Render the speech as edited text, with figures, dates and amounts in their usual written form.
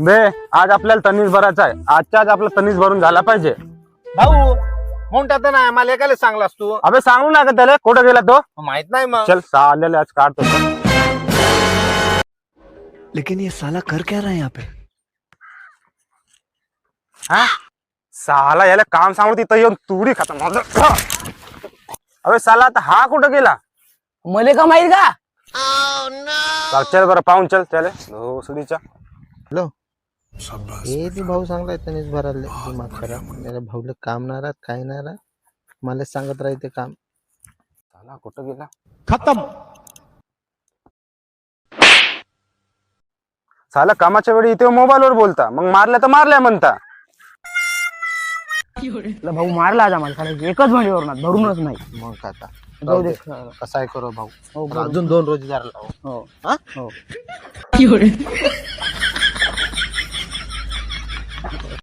बे आज आपल्याला तनीस भरायचा आहे. आजच्या आज आपला तनीस भरून झाला पाहिजे. भाऊ मोठा तर नाही मला एकाला सांगलास तू. अबे सांगू ना का त्याला कुठं गेला तो. माहित नाही मग. चल आलेले आज काढतो. लेकिन ये साला कर क्या रहा है यहाँ पे? हा साला याला काम सांगू तिथं येऊन तुडी खाता माझं. अबे साला आता हा कुठं गेला. मले का माहित का? चल बरं पाहून चल त्याला सुडीच्या. हे ती भाऊ सांगलाय तनीच भरायला दिमाग करा. मेरा भाऊला काम नाही राहत काय नाही राहत. मला सांगत राहते काम. साला कुठं गेला. खतम. साला कामाच्या वेळी इथे मोबाईलवर बोलता मग मारल्या तर मारल्या म्हणता. भाऊ मारला आज आम्हाला साला एकच भांडीवर ना धरूनच नाही. मग आता जाऊ दे. कसा आहे करो भाऊ. हो, अजून 2 रोजगार लावू. हो हा? हो